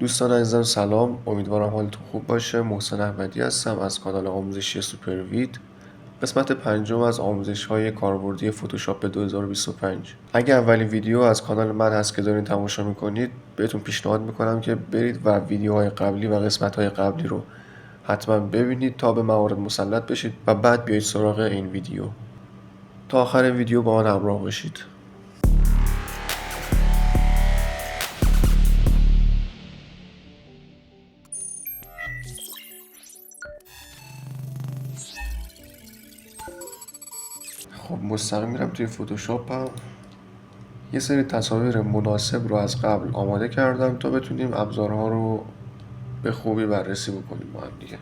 دوستان عزیزم سلام، امیدوارم حالتون خوب باشه. محسن احمدی هستم از کانال آموزشی سوپروید. قسمت پنجم از آموزش‌های کاربردی فتوشاپ 2025. اگه اولین ویدیو از کانال من هست که دارین تماشا میکنید، بهتون پیشنهاد میکنم که برید و ویدیوهای قبلی و قسمت‌های قبلی رو حتما ببینید تا به موارد مسلط بشید و بعد بیایید سراغ این ویدیو. تا آخر ویدیو با من همراه باشید. خب مستقیم میرم توی فتوشاپم. یه سری تصاویر مناسب رو از قبل آماده کردم تا بتونیم ابزارها رو به خوبی بررسی بکنیم با هم دیگه.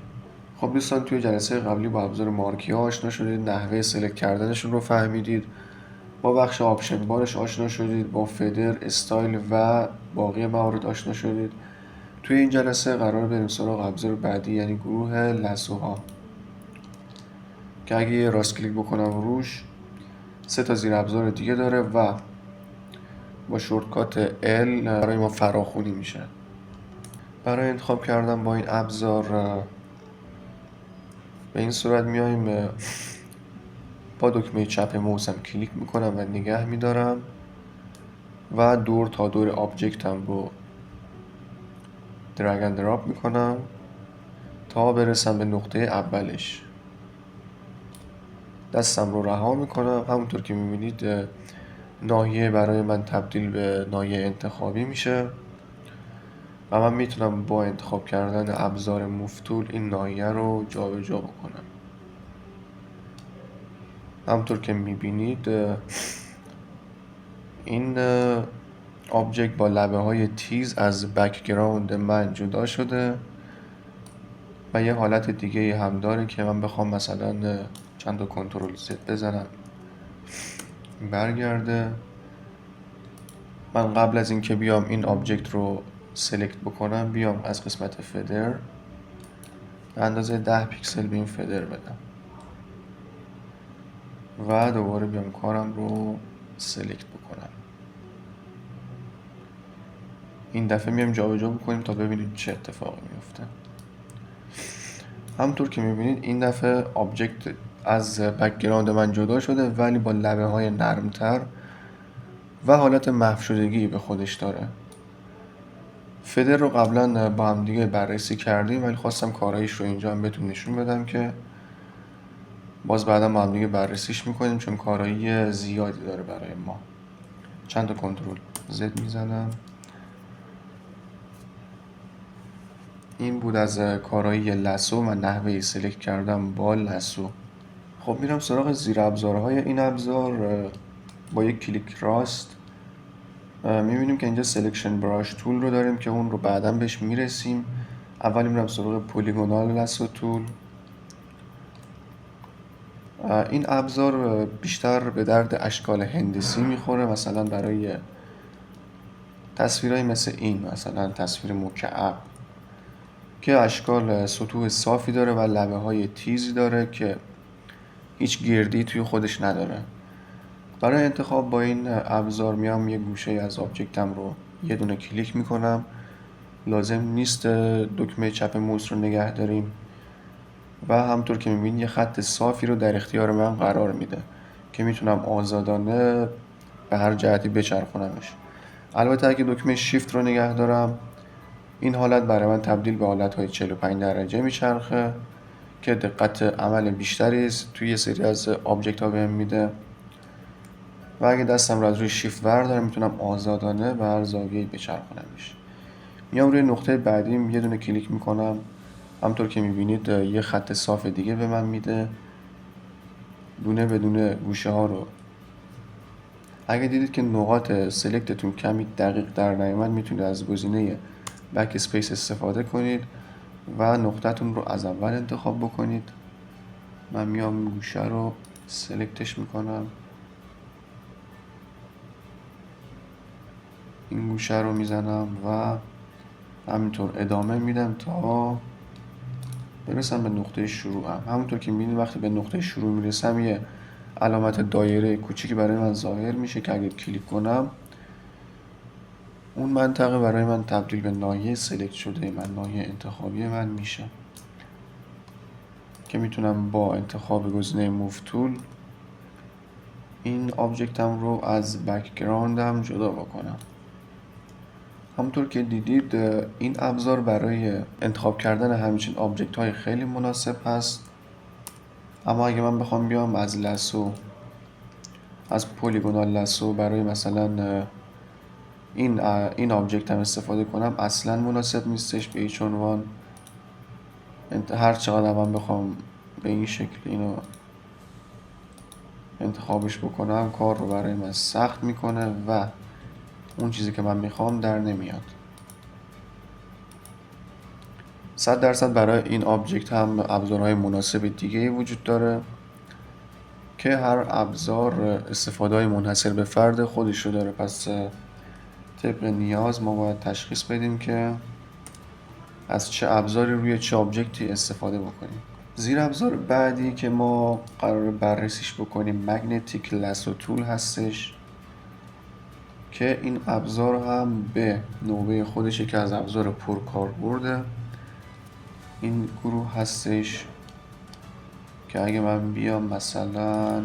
خب دوستان، توی جلسه قبلی با ابزار مارکی ها آشنا شدید، نحوه سلکت کردنشون رو فهمیدید، با بخش آپشن بارش آشنا شدید، با فدر، استایل و باقی موارد آشنا شدید. توی این جلسه قرار بریم سراغ ابزار بعدی، یعنی گروه لسوها که اگه راست کلیک بکنم روش 3 تا زیر ابزار دیگه داره و با شورتکات L برای ما فراخونی میشه. برای انتخاب کردن با این ابزار به این صورت میایم با دکمه چپ موسم کلیک میکنم و نگه میدارم و دور تا دور آبجکتم رو درگ اند دراپ میکنم تا برسم به نقطه اولش. دستم رو رها میکنم. همونطور که میبینید ناحیه برای من تبدیل به ناحیه انتخابی میشه و من میتونم با انتخاب کردن ابزار موفتول این ناحیه رو جابجا بکنم. همونطور که میبینید این آبجکت با لبه های تیز از بکگراند من جدا شده و یه حالت دیگه هم داره که من بخوام مثلا چند تا کنترل زد بزنم برگرده. من قبل از اینکه بیام این آبجکت رو سلکت بکنم بیام از قسمت فدر اندازه 10 پیکسل به این فدر بدم و دوباره بیام کارم رو سلکت بکنم. این دفعه میام جابجا بکنیم تا ببینیم چه اتفاقی میفته. همونطور که میبینید این دفعه آبجکت از بکگراند من جدا شده ولی با لبه های نرمتر و حالت محو شدگی به خودش داره. فدر رو قبلا با هم دیگه بررسی کردیم ولی خواستم کارایش رو اینجا هم بهتون نشون بدم که باز بعدا با هم دیگه بررسیش میکنیم چون کارایی زیادی داره برای ما. چند تا کنترل زد میزنم. این بود از کارایی لسو و نحوه سلکت کردم با لسو. خب میرم سراغ زیر ابزارهای این ابزار. با یک کلیک راست میبینیم که اینجا سلکشن براش تول رو داریم که اون رو بعدا بهش میرسیم. اول میرم سراغ پولیگونال لسو تول. این ابزار بیشتر به درد اشکال هندسی میخوره، مثلا برای تصویرهای مثل این، مثلا تصویر مکعب که اشکال سطوح صافی داره و لبه های تیزی داره که هیچ گردی توی خودش نداره. برای انتخاب با این ابزار میام یه گوشه از آبجکتم رو یه دونه کلیک میکنم. لازم نیست دکمه چپ موس رو نگه داریم و همطور که میبینید یه خط صافی رو در اختیار من قرار میده که میتونم آزادانه به هر جهتی بچرخونمش. البته اگه دکمه شیفت رو نگه دارم این حالت برای من تبدیل به حالتهای 45 درجه میچرخه که دقت عمل بیشتری توی یه سری از آبجکت ها بهم میده و اگه دستم رو از روی شیفت بردارم میتونم آزادانه به هر زاویه‌ای بچرخونمش. میام روی نقطه بعدیم یه دونه کلیک میکنم. همطور که میبینید یه خط صاف دیگه به من میده. دونه به دونه گوشه ها رو اگه دیدید که نقاط سلکتتون کمی دقیق در نیامد میتونید از گزینه بک اسپیس استفاده کنید و نقطتون رو از اول انتخاب بکنید. من میام گوشه رو سلکتش میکنم، این گوشه رو میزنم و همینطور ادامه میدم تا برسم به نقطه شروعم. همونطور که میبینید وقتی به نقطه شروع میرسم یه علامت دایره کوچیکی برای من ظاهر میشه که اگه کلیک کنم اون منطقه برای من تبدیل به ناحیه سلکت شده من، ناحیه انتخابی من میشه که میتونم با انتخاب گزینه موو تول این آبجکتم رو از بک‌گراندم جدا بکنم. همونطور که دیدید این ابزار برای انتخاب کردن همچین آبجکت های خیلی مناسب هست. اما اگه من بخوام بیام از لسو، از پلیگونال لسو برای مثلا این آبجکت هم استفاده کنم، اصلا مناسب نیستش به هیچ عنوان. هر چقدر من بخوام به این شکل اینو انتخابش بکنم کار رو برای من سخت میکنه و اون چیزی که من میخوام در نمیاد. 100% برای این آبجکت هم ابزارهای مناسب دیگه وجود داره که هر ابزار استفاده‌های منحصر به فرد خودش رو داره. پس طبق نیاز ما باید تشخیص بدیم که از چه ابزاری روی چه آبجکتی استفاده بکنیم. زیر ابزار بعدی که ما قرار بررسیش بکنیم مگنتیک لاسو تول هستش که این ابزار هم به نوبه خودش که از ابزار پرکاربرد این گروه هستش که اگه من بیام مثلا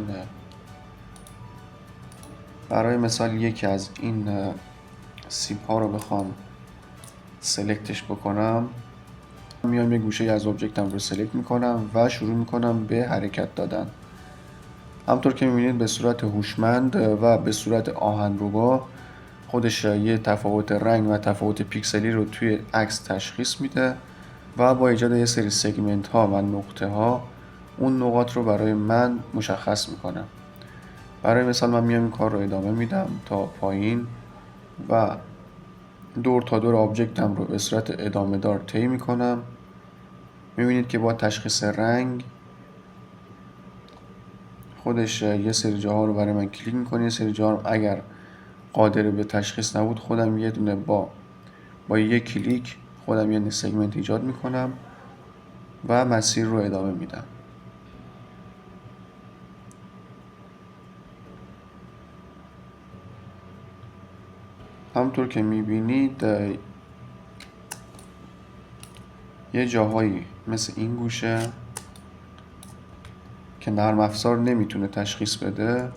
برای مثال یکی از این سیب ها رو بخوام سلکتش بکنم، میام یه گوشه از آبجکتم رو سلکت میکنم و شروع میکنم به حرکت دادن. همطور که میبینید به صورت هوشمند و به صورت آهنربا خودش یه تفاوت رنگ و تفاوت پیکسلی رو توی عکس تشخیص میده و با ایجاد یه سری سگمنت ها و نقطه ها اون نقاط رو برای من مشخص میکنه. برای مثال من میام این کار رو ادامه میدم تا پایین و دور تا دور آبجکتم رو به صورت ادامه دار طی میکنم. میبینید که با تشخیص رنگ خودش یه سری جاها رو برای من کلیک میکنه، یه سری جاها رو اگر قادر به تشخیص نبود خودم یه دونه با یک کلیک خودم یه سگمنت ایجاد میکنم و مسیر رو ادامه میدم. همونطور که میبینید یه جاهایی مثل این گوشه که نرم افزار نمیتونه تشخیص بده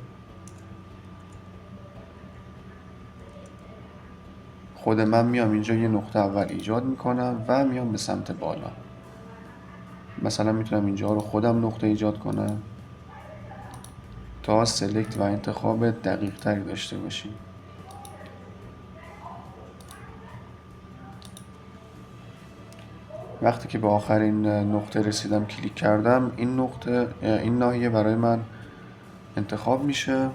خود من میام اینجا یه نقطه اول ایجاد میکنم و میام به سمت بالا. مثلا میتونم اینجا رو خودم نقطه ایجاد کنم تا سلکت و انتخاب دقیق تری داشته باشیم. وقتی که به آخرین نقطه رسیدم کلیک کردم این ناحیه برای من انتخاب میشه.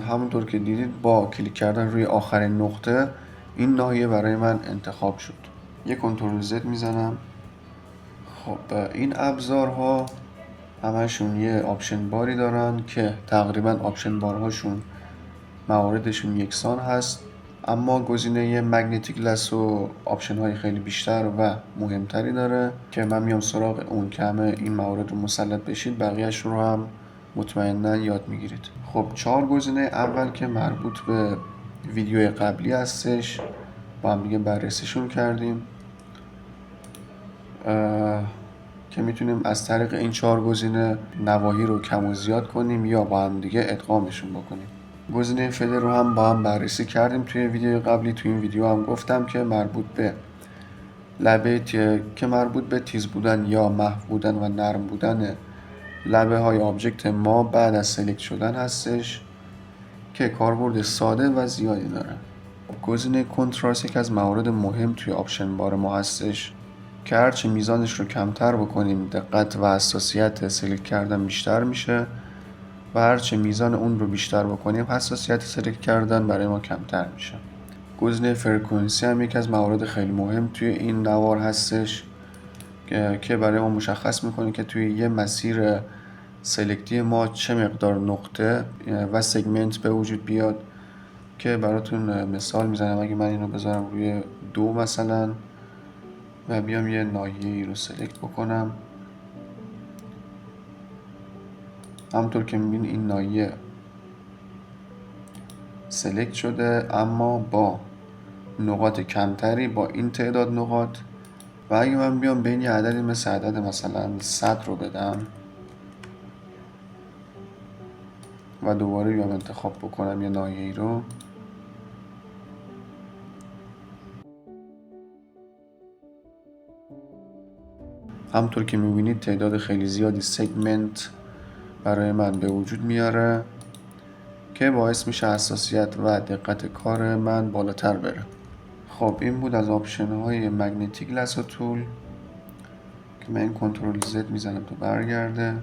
همونطور که دیدید با کلیک کردن روی آخرین نقطه این ناحیه برای من انتخاب شد. یه کنترل زد میزنم. خب این ابزارها همشون یه آپشن باری دارن که تقریبا آپشن بارهاشون مواردشون یکسان هست، اما گزینه مگنتیک لاسو آپشن های خیلی بیشتر و مهمتری داره که من میام سراغ اون که همه این موارد رو مسلط بشید بقیهش رو هم مطمئنا یاد میگیرید. خب 4 گزینه اول که مربوط به ویدیو قبلی هستش با هم دیگه بررسیشون کردیم که میتونیم از طریق این 4 گزینه نواحی رو کم و زیاد کنیم یا با هم دیگه ادغامشون بکنیم. گزینه فدر رو هم با هم بررسی کردیم توی ویدیو قبلی. توی این ویدیو هم گفتم که مربوط به تیز بودن یا محو بودن و نرم بودن لبه های آبجکت ما بعد از سلکت شدن هستش که کاربرد ساده و زیادی داره. گزینه کنتراست یک از موارد مهم توی آپشن بار ما هستش که هرچه میزانش رو کمتر بکنیم دقت و حساسیت سلکت کردن بیشتر میشه و هرچه میزان اون رو بیشتر بکنیم حساسیت سلکت کردن برای ما کمتر میشه. گزینه فرکانسی هم یک از موارد خیلی مهم توی این نوار هستش که برای ما مشخص میکنه که توی یه مسیر سلکتی ما چه مقدار نقطه و سگمنت به وجود بیاد که براتون مثال میزنم. اگه من اینو بذارم روی 2 مثلا و بیام یه ناحیه‌ای رو سلکت بکنم، همونطور که میبینید این ناحیه سلکت شده اما با نقاط کمتری با این تعداد نقاط. و اگه من بیام به این یه عددی مثل عدد مثلا 100 رو بدم و دوباره بیام انتخاب بکنم یه ناحیه‌ای رو، همونطور که میبینید تعداد خیلی زیادی سگمنت برای من به وجود میاره که باعث میشه حساسیت و دقت کار من بالاتر بره. خب این بود از آپشن های مگنتیک لاسو تول که من این کنترل زد میزنم تا برگرده.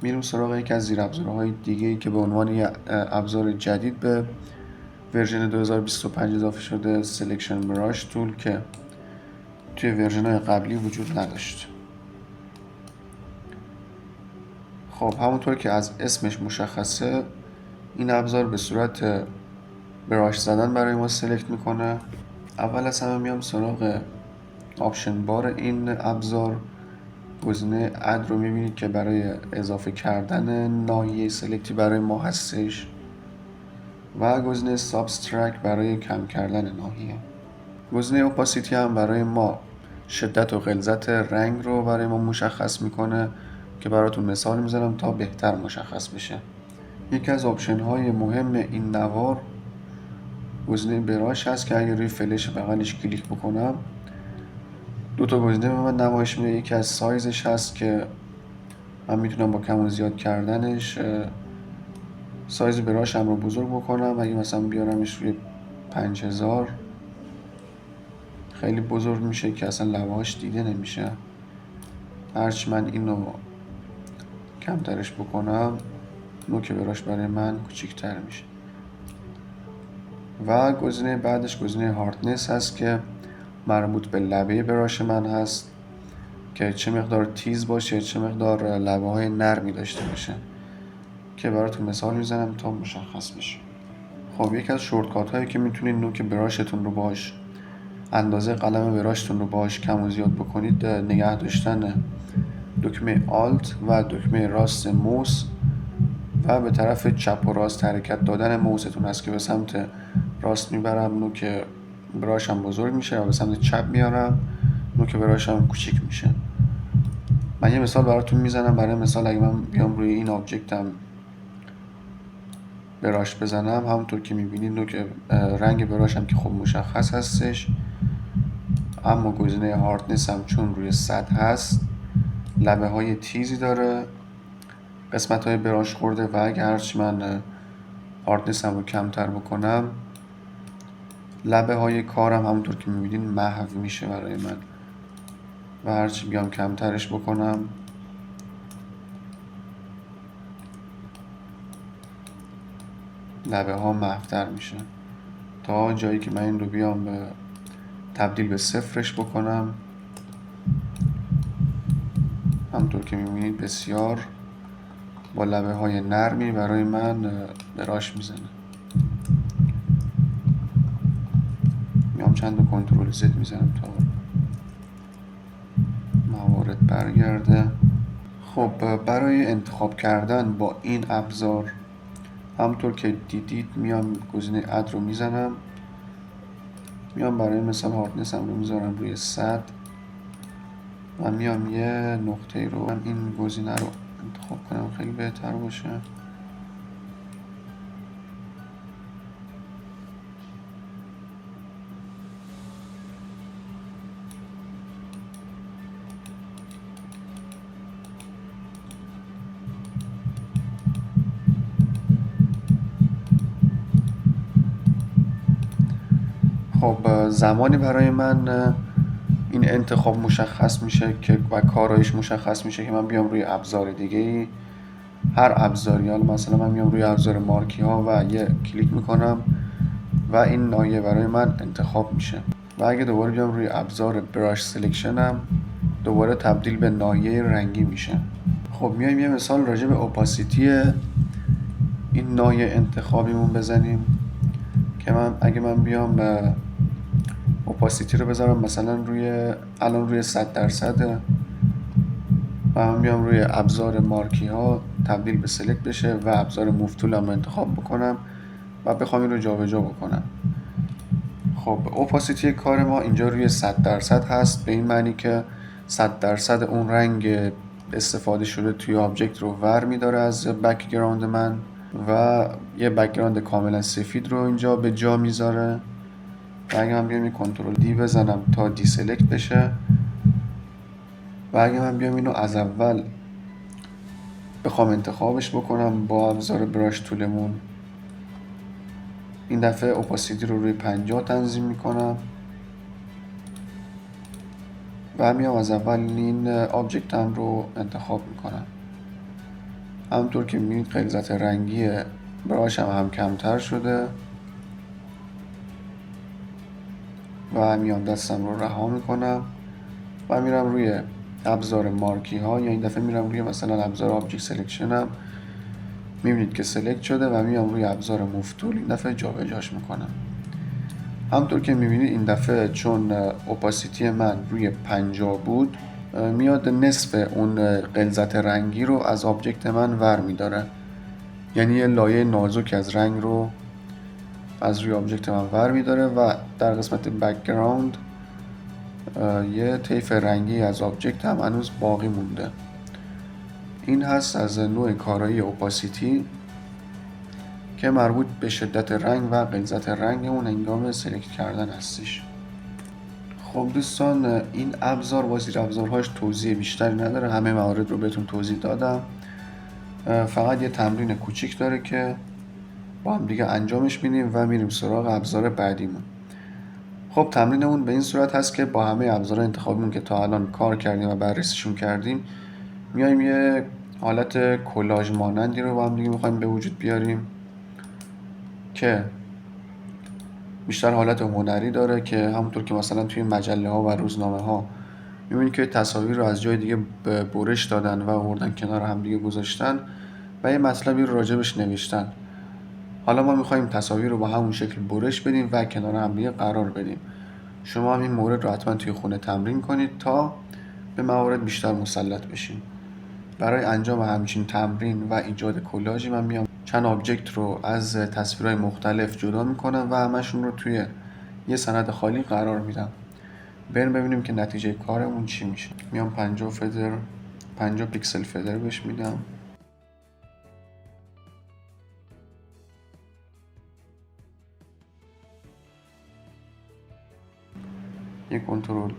میرم سراغ یکی از زیر ابزارهای دیگه ای که به عنوان یه ابزار جدید به ورژن 2025 اضافه شده، سلکشن براش تول، که توی ورژن های قبلی وجود نداشت. خب همونطور که از اسمش مشخصه این ابزار به صورت براش زدن برای ما سلکت میکنه. اول از همه میام سراغ آپشن بار این ابزار، گزینه اد رو میبینید که برای اضافه کردن ناحیه سلکتی برای ما هستش و گزینه سابسترکت برای کم کردن ناحیه. گزینه اوپاسیتی هم برای ما شدت و غلظت رنگ رو برای ما مشخص میکنه که براتون مثال میزنم تا بهتر مشخص بشه. یکی از آپشن های مهم این نوار گزینه براش هست که اگر روی فلش بغلش کلیک بکنم دو تا گزینه به من نمایش میده. یکی از سایزش هست که من میتونم با کم و زیاد کردنش سایز براشم رو بزرگ بکنم. اگه مثلا بیارمش روی 5000 خیلی بزرگ میشه که اصلا لبهاش دیده نمیشه. هرچی من اینو کمترش بکنم نوک براش برای من کوچیکتر میشه. و گزینه بعدش گزینه هاردنس هست که مربوط به لبه براش من هست که چه مقدار تیز باشه، چه مقدار لبه های نرمی داشته باشه، که براتون مثال میزنم تا مشخص بشه. خب یکی از شورتکات هایی که میتونید نوک براشتون رو باش، اندازه قلم براشتون رو باش کم و زیاد بکنید، نگه داشتن دکمه آلت و دکمه راست موس و به طرف چپ و راست حرکت دادن موستون هست که به سمت راست میبرم نوک براشم بزرگ میشه و به سمت چپ میارم نوک براشم کوچیک میشه. من یه مثال براتون میزنم. برای مثال اگه من بیام روی این آبجکتم براش بزنم، همونطور که میبینید نوک رنگ براشم که خب مشخص هستش، اما گزینه هاردنس هم چون روی 100 هست لبه های تیزی داره، قسمت های براش خورده و اگه هرچی من هاردنس هم رو کمتر بکنم لبه های کارم همونطور که میبینید محو میشه برای من و هرچی بیام کمترش بکنم لبه ها محوتر میشه تا جایی که من این رو بیام تبدیل به صفرش بکنم. همونطور که میبینید بسیار با لبه های نرمی برای من براش میزنه. میام چند تا کنترل زد میزنم تا موارد برگرده. خب برای انتخاب کردن با این ابزار همونطور که دیدید میام گزینه اد رو میزنم، میام برای مثال هاردنس هم رو میذارم روی 100 و میام یه نقطه رو این گزینه رو انتخاب کنم خیلی بهتر باشه. خب زمانی برای من این انتخاب مشخص میشه که و کارایش مشخص میشه که من بیام روی ابزار دیگه، هر ابزاری، حالا مثلا من میام روی ابزار مارکی ها و یه کلیک میکنم و این ناحیه برای من انتخاب میشه و اگه دوباره بیام روی ابزار براش سلکشنم دوباره تبدیل به ناحیه رنگی میشه. خب میایم یه مثال راجع به اوپاسیتی این ناحیه انتخابیمون بزنیم که اگه من بیام اوپاسیتی رو بذارم مثلا الان روی 100% و من بیام روی ابزار مارکی ها تبدیل به سلکت بشه و ابزار موو تول هم انتخاب بکنم و بخوام این رو جابجا بکنم. خب اوپاسیتی کار ما اینجا روی 100% هست، به این معنی که 100% اون رنگ استفاده شده توی آبجکت رو ور میداره از بک‌گراند من و یه بک‌گراند کاملا سفید رو اینجا به جا میذاره. و اگه من بیام این کنترل دی بزنم تا دی سلکت بشه و اگه من بیام اینو از اول بخوام انتخابش بکنم با ابزار براش تولمون، این دفعه اوپاسیتی رو روی 50 تنظیم میکنم و میام از اول این آبجکت هم رو انتخاب میکنم. همونطور که میبینید غلظت رنگی براش هم کمتر شده و میام دستم رو رها میکنم و میرم روی ابزار مارکی ها، یا این دفعه میرم روی مثلا ابزار آبجکت سلکشن هم، میبینید که سلکت شده و میام روی ابزار موو تول این دفعه جابجاش میکنم. همونطور که میبینید این دفعه چون اوپاسیتی من روی 50 بود میاد نصف اون غلظت رنگی رو از آبجکت من ور میداره، یعنی یه لایه نازک از رنگ رو از روی آبجکت من ور میداره و در قسمت بک‌گراند یه طیف رنگی از آبجکت هم هنوز باقی مونده. این هست از نوع کارایی اوپاسیتی که مربوط به شدت رنگ و غلظت رنگ اون هنگام سلکت کردن هستش. خب دوستان، این ابزار با زیر ابزارهاش توضیح بیشتری نداره، همه موارد رو بهتون توضیح دادم. فقط یه تمرین کوچیک داره که با هم دیگه انجامش میدیم و میریم سراغ ابزار بعدیمون. خب تمرینمون به این صورت هست که با همه ابزار انتخابیمون که تا الان کار کردیم و بررسیشون کردیم میایم یه حالت کلاژ مانندی رو با هم دیگه میخوایم به وجود بیاریم که بیشتر حالت هنری داره، که همونطور که مثلا توی مجله ها و روزنامه ها میبینید که تصاویر رو از جای دیگه برش دادن و آوردن کنار هم دیگه گذاشتن و یه مطلبی رو راجبش نوشتن. حالا ما میخوایم تصاویر رو با همون شکل برش بدیم و کنار هم دیگه قرار بدیم. شما هم این مورد رو حتما توی خونه تمرین کنید تا به موارد بیشتر مسلط بشین. برای انجام همچین تمرین و ایجاد کلاژی من میام چند آبجکت رو از تصویرهای مختلف جدا میکنم و همشون رو توی یه سند خالی قرار میدم. بریم ببینیم که نتیجه کارمون چی میشه. میام 50 پیکسل فدر بهش میدم. یه کنترل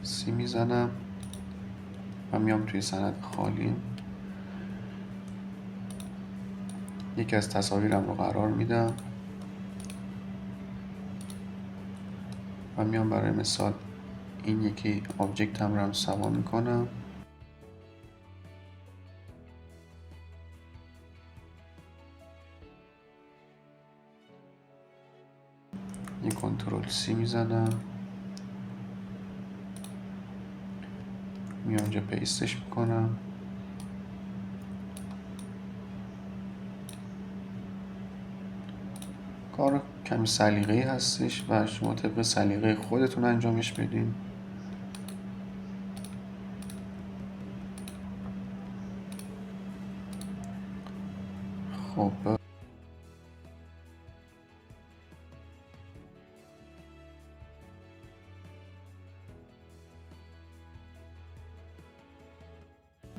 سی میزنم و میام توی سند خالی یکی از تصاویرم رو قرار میدم و میام برای مثال این یکی آبجکت هم رو هم سوا میکنم. یه کنترل سی میزنم، میام اینجا پیستش میکنم. کار کمی سلیقه‌ای هستش و شما طبق سلیقه خودتون انجامش بدین.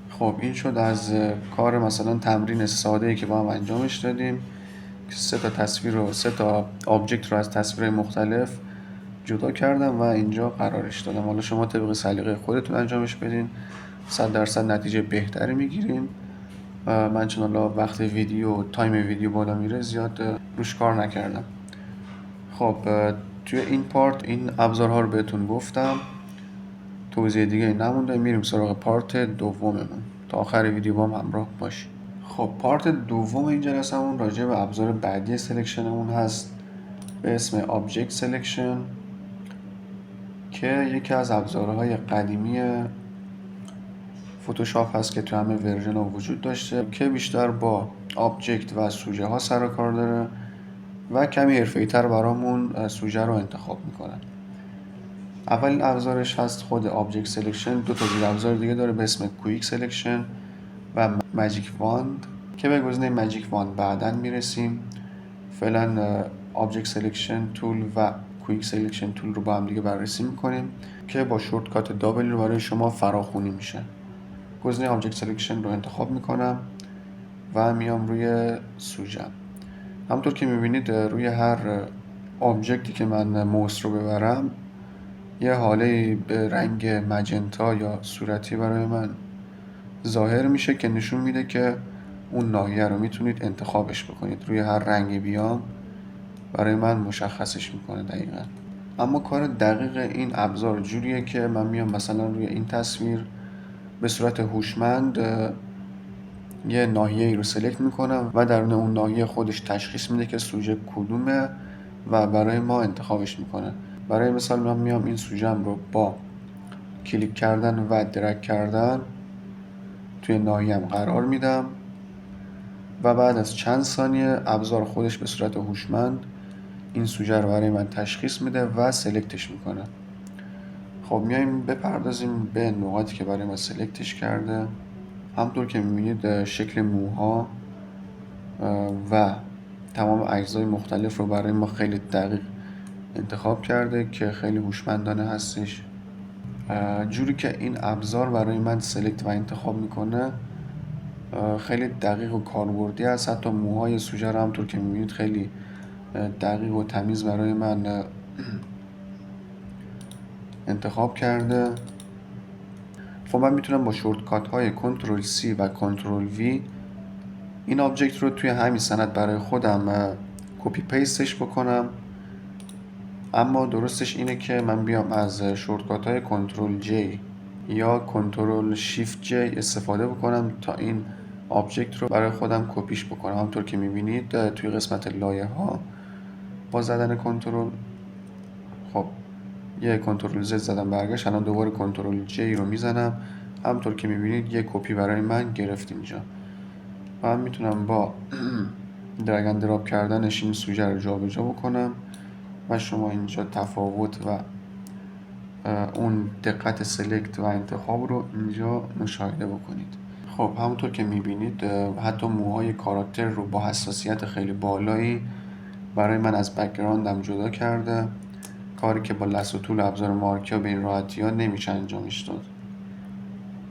خب این شد از کار مثلا تمرین ساده‌ای که با هم انجامش دادیم. 3 تا تصویر رو 3 تا آبجکت رو از تصویرهای مختلف جدا کردم و اینجا قرارش دادم. حالا شما طبق سلیقه خودتون انجامش بدین، 100% نتیجه بهتری میگیریم. من چون حالا وقت ویدیو تایم ویدیو بالا میره زیاد روش کار نکردم. خب توی این پارت این ابزارها رو بهتون گفتم، توضیح دیگه نمونده. میریم سراغ پارت دوممون. تا آخر ویدیو با هم همراه باشید. خب پارت دوم این جلسمون راجع به ابزار بعدی سلکشنمون هست به اسم آبجکت سلکشن، که یکی از ابزارهای قدیمی فتوشاپ هست که تو همه ورژن ها وجود داشته، که بیشتر با آبجکت و سوژه ها سر و کار داره و کمی حرفه‌ای تر برامون سوژه رو انتخاب میکنه. اولین ابزارش هست خود آبجکت سلکشن. 2 تا زیر ابزار دیگه داره به اسم کویک سلکشن و ماجیک واند، که به گزینه ماجیک واند بعداً میرسیم. فعلا آبجکت سلکشن تول و کویک سلکشن تول رو با هم دیگه بررسی میکنیم که با شورتکات دابل رو برای شما فراخونی میشه. گزینه آبجکت سلکشن رو انتخاب میکنم و میام روی سوژه. همونطور که میبینید روی هر آبجکتی که من موس رو ببرم یه حاله به رنگ مجنتا یا صورتی برای من ظاهر میشه که نشون میده که اون ناحیه رو میتونید انتخابش بکنید. روی هر رنگی بیام برای من مشخصش میکنه دقیقا. اما کار دقیق این ابزار جوریه که من میام مثلا روی این تصویر به صورت هوشمند یه ناحیه‌ای رو سلکت میکنم و درون اون ناحیه خودش تشخیص میده که سوژه کدومه و برای ما انتخابش میکنه. برای مثال من میام این سوژه‌ام رو با کلیک کردن و درگ کردن توی ناحیه‌ام قرار میدم و بعد از چند ثانیه ابزار خودش به صورت هوشمند این سوژه رو برای من تشخیص میده و سلکتش میکنه. خب میایم بپردازیم به نقاطی که برای ما سلکتش کرده. همونطور که میبینید شکل موها و تمام اجزای مختلف رو برای ما خیلی دقیق انتخاب کرده که خیلی هوشمندانه هستش. جوری که این ابزار برای من سلکت و انتخاب میکنه خیلی دقیق و کاربردی است. حتی موهای سوژه رو همونطور که میبینید خیلی دقیق و تمیز برای من انتخاب کرده. خب من میتونم با شورتکات های کنترل C و کنترل V این آبجکت رو توی همین سند برای خودم کپی پیستش بکنم. اما درستش اینه که من بیام از شورتکات های کنترل J یا کنترل شیفت J استفاده بکنم تا این آبجکت رو برای خودم کپیش بکنم. همونطور که میبینید توی قسمت لایه ها با زدن کنترل خب یه کنترل Z زدم برگشت، الان دوباره کنترل J رو میزنم. همونطور که میبینید یه کپی برای من گرفت اینجا. من میتونم با درگ اند دراپ کردنش این سوژه رو جابجا بکنم و شما اینجا تفاوت و اون دقت سلکت و انتخاب رو اینجا مشاهده بکنید. خب همونطور که میبینید حتی موهای کاراکتر رو با حساسیت خیلی بالایی برای من از بک‌گراندم جدا کرده، کاری که با لسو تول ابزار مارکیا به این راحتی ها نمیشه انجامش داد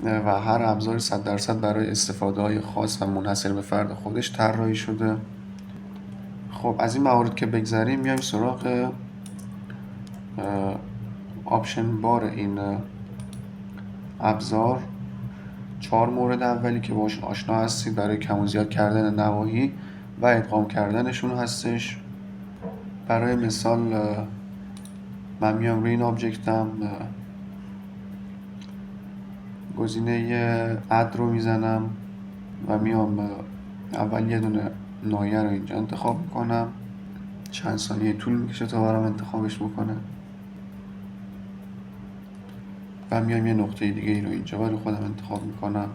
و هر ابزار 100% برای استفاده های خاص و منحصر به فرد خودش طراحی شده. خب از این موارد که بگذریم میایم سراغ آپشن بار این ابزار. 4 مورد اولی که باهاش آشنا هستید برای کم و زیاد کردن نواحی و ادغام کردنشون هستش. برای مثال من میام روی این آبجکتم گزینه اد رو میزنم و میام اول یه دونه ناحیه رو اینجا انتخاب میکنم. چند ثانیه طول میکشه تا برام انتخابش بکنه و میام یه نقطه دیگه ای رو اینجا برای خودم انتخاب میکنم.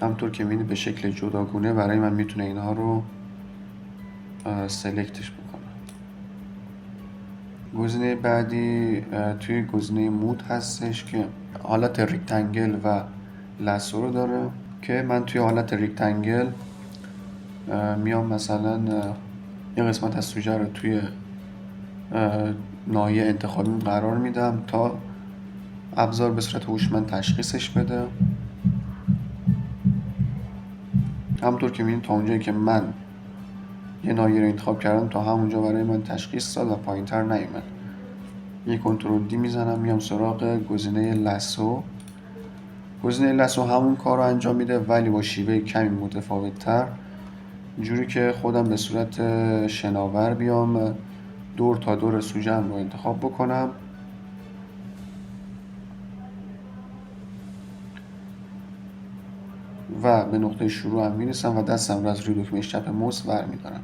همونطور که میبینید به شکل جداگونه برای من میتونه اینها رو سلکتش بکنه. گزینه بعدی توی گزینه مود هستش که حالت ریکتنگل و لسو رو داره که من توی حالت ریکتنگل میام مثلا یه قسمت از سوژه رو توی ناحیه انتخابی قرار میدم تا ابزار به صورت هوشمند تشخیصش بده. همونطور که میبینید تا اونجایی که من یه ناحیه رو انتخاب کردم تا همونجا برای من تشخیص داد و پایین‌تر نیومد. یه کنترل دی میزنم میام سراغ گزینه لسو. گزینه لسو همون کار رو انجام میده ولی با شیوه کمی متفاوت تر، جوری که خودم به صورت شناور بیام دور تا دور سوژه‌ام رو انتخاب بکنم و به نقطه شروع هم میرسم و دستم رو از روی دکمه چپ موس برمیدارم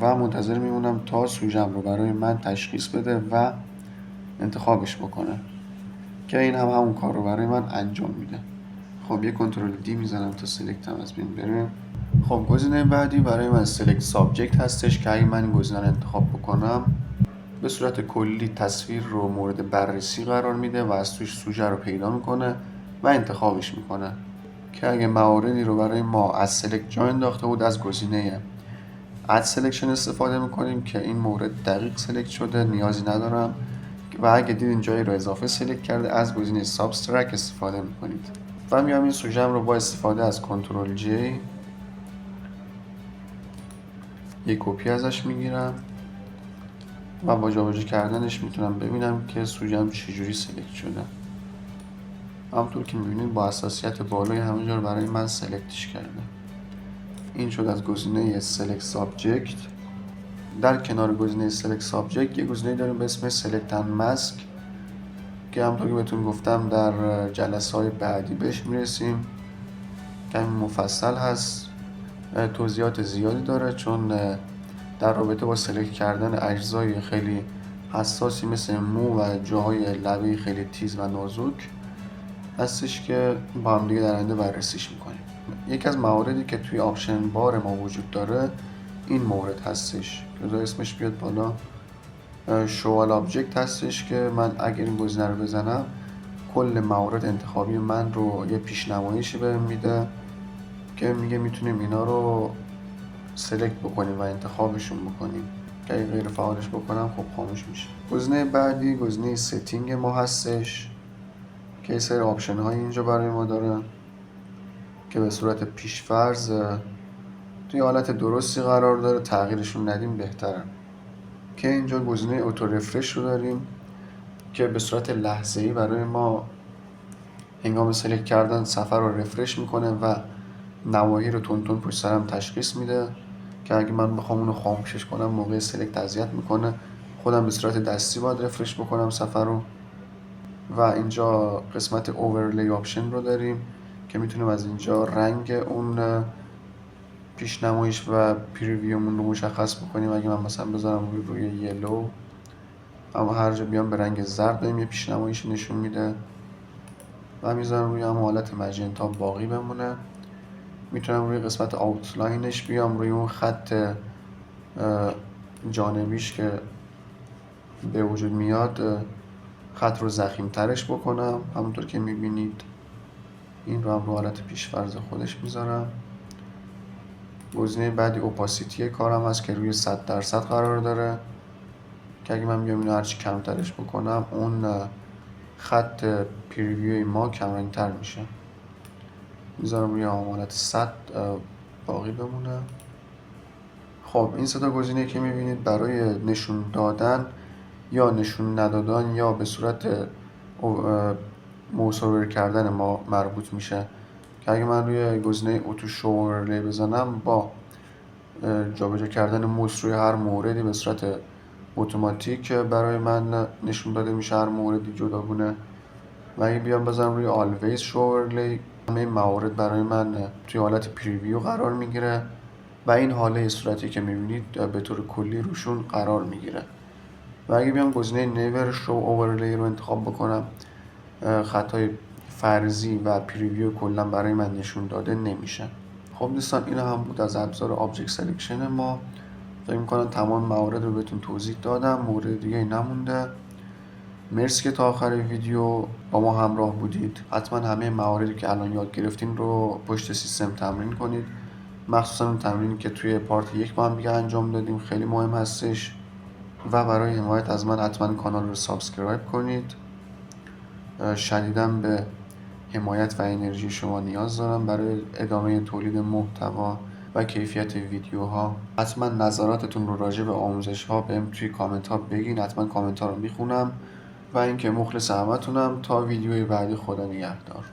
و منتظر میمونم تا سوژه‌ام رو برای من تشخیص بده و انتخابش بکنه که این هم همون کار رو برای من انجام میده. خب یه کنترل دی میزنم تا سلکت هم از بین بره. خب گزینه بعدی برای من سلکت سابجکت هستش که اگه من این گزینه رو انتخاب بکنم به صورت کلی تصویر رو مورد بررسی قرار میده و از توش سوژه رو پیدا میکنه و انتخابش میکنه که اگه مواردی رو برای ما از سلکت جا انداخته بود از گزینه اد سلکشن استفاده میکنیم که این مورد دقیق سلکت شده، نیازی ندارم. و اگه دیدین جایی رو اضافه سلکت کرده، از گزینه سابسترک استفاده میکنید. و میام این سوژم رو با استفاده از کنترل جی یک کپی ازش میگیرم و با جابجا کردنش میتونم ببینم که سوژم چجوری سلکت شده. همونطور که میبینید با حساسیت بالای همه جا رو برای من سلکتش کرده. این شد از گزینه سلکت سابجکت. در کنار گزینه سلکت سابجکت یه گزینه داریم به اسم سلکت اند ماسک که همونطور که بهتون گفتم در جلسه‌های بعدی بهش میرسیم. کمی مفصل هست، توضیحات زیادی داره، چون در رابطه با سلکت کردن اجزای خیلی حساسی مثل مو و جاهای لبه خیلی تیز و نازک هستش که با هم دیگه در آینده بررسیش میکنیم. یکی از مواردی که توی آپشن بار ما وجود داره این مورد هستش که اسمش بیاد بالا، شوال آبجکت هستش که من اگر این گزینه رو بزنم کل موارد انتخابی من رو یه پیشنمایشی بهم میده که میگه میتونیم اینا رو سلکت بکنیم و انتخابشون بکنیم که اگه غیر فعالش بکنم خب خاموش میشه. گزینه بعدی گزینه ستینگ ما هستش که یه سری آپشن های اینجا برای ما داره که به صورت پیشفرض توی حالت درستی قرار داره، تغییرشون ندیم بهتره. که اینجا گزینه اوتو رفرش رو داریم که به صورت لحظه‌ای برای ما هنگام سلکت کردن صفحه رو رفرش میکنه و نواحی رو تون تون پشت سرم تشخیص میده که اگه من بخوام اونو خاموشش کنم موقع سلکت اذیت میکنه، خودم به صورت دستی باید رفرش بکنم صفحه رو. و اینجا قسمت اوورلی آپشن رو داریم که میتونیم از اینجا رنگ اون پیشنمایش و پریویومون رو مشخص بکنیم. اگه من مثلا بذارم روی یلو، اما هر جا بیام به رنگ زرد بهم یه پیشنمایش نشون میده و میذارم روی هم حالت مژنتا باقی بمونه. میتونم روی قسمت آوتلاینش بیام روی اون خط جانبیش که به وجود میاد خط رو ضخیم ترش بکنم، همونطور که میبینید. این رو هم رو حالت پیشفرض خودش میذارم. گزینه بعدی اوپاسیتی کارم هست که روی 100% قرار داره که اگه من بیام اینو هرچی کمترش بکنم اون خط پریویوی ما کمرنگ تر میشه. میذارم روی حالت 100 باقی بمونه. خب این سه تا گزینه که میبینید برای نشون دادن یا نشون ندادن یا به صورت موسور کردن ما مربوط میشه که اگه من روی گزینه اوتو شو اورلی بزنم با جابجا کردن موس روی هر موردی به صورت اتوماتیک برای من نشون داده میشه هر موردی جداگونه. و اگه بیام بزنم روی always show overlay همه موارد برای من توی حالت پریویو قرار میگیره و این حاله صورتی که میبینید به طور کلی روشون قرار میگیره. و اگه بیام گزینه never show overlay رو انتخاب بکنم خطای فرضی و پریویو کلا برای من نشون داده نمیشه. خب دوستان این هم بود از ابزار آبجکت سلکشن ما. فکر میکنم تمام موارد رو بهتون توضیح دادم، مورد دیگه نمونده. مرسی که تا آخر ویدیو با ما همراه بودید. حتما همه مواردی که الان یاد گرفتین رو پشت سیستم تمرین کنید، مخصوصا اون تمرینی که توی پارت 1 با هم دیگه انجام دادیم خیلی مهم هستش. و برای حمایت از من حتما کانال رو سابسکرایب کنید. شدیداً به حمایت و انرژی شما نیاز دارم برای ادامه تولید محتوا و کیفیت ویدیوها. حتما نظراتتون رو راجع به آموزش ها بهم توی کامنت ها بگین، حتما کامنت ها رو میخونم. و اینکه مخلص همتونم تا ویدیوی بعدی. خدا نگهدار.